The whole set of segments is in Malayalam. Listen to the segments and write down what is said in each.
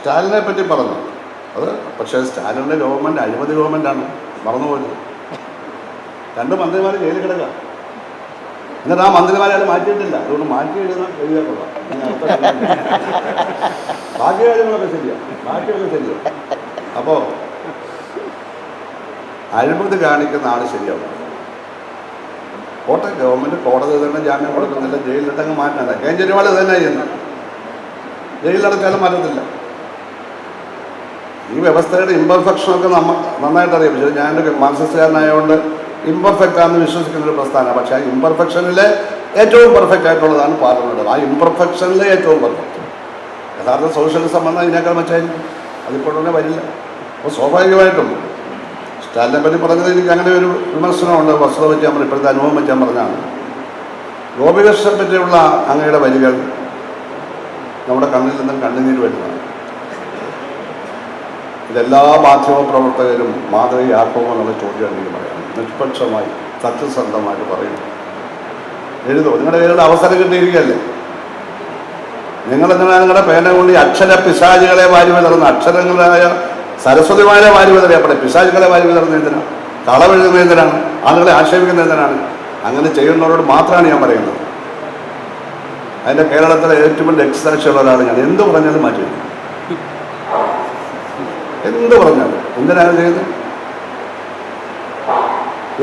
സ്റ്റാലിനെ പറ്റി പറഞ്ഞു. അത് പക്ഷേ സ്റ്റാലിൻ്റെ ഗവൺമെൻറ് അഴിമതി ഗവൺമെൻറ്റാണ്, മറന്നുപോയത്. 2 മന്ത്രിമാർ ജയിലിൽ കിടക്കുക. എന്നിട്ട് ആ മന്ത്രിമാരെ അത് മാറ്റിയിട്ടില്ല. അതുകൊണ്ട് മാറ്റി എഴുതിയാൽ ബാക്കി കാര്യങ്ങളൊക്കെ ശരിയാണ്, ബാക്കിയൊക്കെ ശരിയാണ്. അപ്പോൾ അഴിമതി കാണിക്കുന്ന ആൾ ശരിയാവും. കോട്ടയം ഗവൺമെൻറ് കോടതി തന്നെ ജാമ്യം കൊടുക്കുന്നില്ല, ജയിലിലിട്ടങ്ങ് മാറ്റാൻ. കേജ്രിവാൾ തന്നെ ചെയ്യുന്നത്, ജയിലിലടച്ചാലും മാറ്റത്തില്ല. ഈ വ്യവസ്ഥയുടെ ഇംപെർഫെക്ഷനൊക്കെ നന്നായിട്ട് അറിയാം. പക്ഷേ ഞാനൊരു മാർക്സിസ്റ്റുകാരനായതുകൊണ്ട് ഇംപെർഫെക്റ്റ് ആണെന്ന് വിശ്വസിക്കുന്നൊരു പ്രസ്ഥാനമാണ്. പക്ഷേ ആ ഇംപെർഫെക്ഷനിലെ ഏറ്റവും പെർഫെക്റ്റ് ആയിട്ടുള്ളതാണ് പാർലമെൻറ്റ്. ആ ഇംപെർഫെക്ഷനിലെ ഏറ്റവും പെർഫെക്റ്റ്. യഥാർത്ഥ സോഷ്യലിസം വന്നാൽ ഇതിനേക്കാൾ മെച്ചായിരിക്കും. അതിപ്പോൾ തന്നെ വരില്ല. അപ്പോൾ സ്വാഭാവികമായിട്ടും സ്റ്റാലിനെ പറ്റി പറഞ്ഞത് എനിക്ക് അങ്ങനെ ഒരു വിമർശനമുണ്ട്. വസ്തുത വെച്ച് നമ്മൾ ഇപ്പോഴത്തെ അനുഭവം വെച്ച് ഞാൻ പറഞ്ഞാണ്. ഗോപികൃഷ്ണനെ പറ്റിയുള്ള അങ്ങയുടെ വരികൾ നമ്മുടെ കണ്ണിൽ നിന്നും കണ്ണുനീര് വരുന്നതാണ്. ഇതെല്ലാ മാധ്യമപ്രവർത്തകരും മാതൃകയാക്കുമോ എന്നുള്ള ചോദ്യം എനിക്ക് പറയാം. നിഷ്പക്ഷമായി സത്യസന്ധമായിട്ട് പറയും, എഴുതുമോ? നിങ്ങളുടെ കയ്യിലുള്ള അവസരം കിട്ടിയിരിക്കുകയല്ലേ. നിങ്ങളെന്തിനാണ് നിങ്ങളുടെ പേന കൊണ്ട് അക്ഷര പിശാചുകളെ വാരി വിതറുന്ന? അക്ഷരങ്ങളായ സരസ്വതിമാരെ വാരി വിതറിയപ്പോഴെ പിശാചുകളെ വാരി വിതറുന്ന എന്തിനാണ്? കളവെഴുതുന്ന എന്തിനാണ്? ആളുകളെ ആക്ഷേപിക്കുന്ന എന്തിനാണ്? അങ്ങനെ ചെയ്യുന്നവരോട് മാത്രമാണ് ഞാൻ പറയുന്നത്. അതിൻ്റെ കേരളത്തിലെ ഏറ്റവും വലിയ എക്സ്ട്രാക്ഷനുള്ള ഒരാൾ ഞാൻ. എന്ത് പറഞ്ഞാലും മാറ്റി വയ്ക്കും, എന്ത് പറഞ്ഞാലും. എന്തിനാണ് ചെയ്യുന്നത്?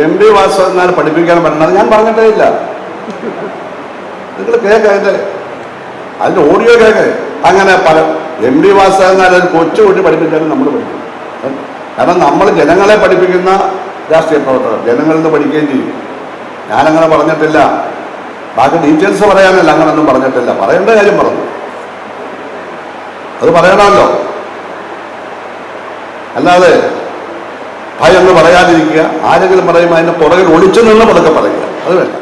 MP വാസുദേവൻ പഠിപ്പിക്കാൻ പറ്റണത് ഞാൻ പറഞ്ഞിട്ടേ ഇല്ല. നിങ്ങൾ കേൾക്കുക, അതിൻ്റെ ഓഡിയോ കേൾക്കുക. അങ്ങനെ പല MP വാസുദേവൻ ഒരു കൊച്ചുകുട്ടി പഠിപ്പിച്ചാലും നമ്മൾ പഠിക്കും. കാരണം നമ്മൾ ജനങ്ങളെ പഠിപ്പിക്കുന്ന രാഷ്ട്രീയ പ്രവർത്തകർ ജനങ്ങളിൽ നിന്ന് പഠിക്കുകയും ചെയ്യും. ഞാനങ്ങനെ പറഞ്ഞിട്ടില്ല. ബാക്കി ഡീറ്റെയിൽസ് പറയാനല്ല, അങ്ങനൊന്നും പറഞ്ഞിട്ടില്ല. പറയേണ്ട കാര്യം പറഞ്ഞു, അത് പറയണമല്ലോ. അല്ലാതെ ഭയം എന്ന് പറയാതിരിക്കുക. ആരെങ്കിലും പറയുമ്പോൾ അതിൻ്റെ പുറകിൽ ഒളിച്ചു നിന്ന് പതുക്കെ പറയുക, അത് വേണ്ട.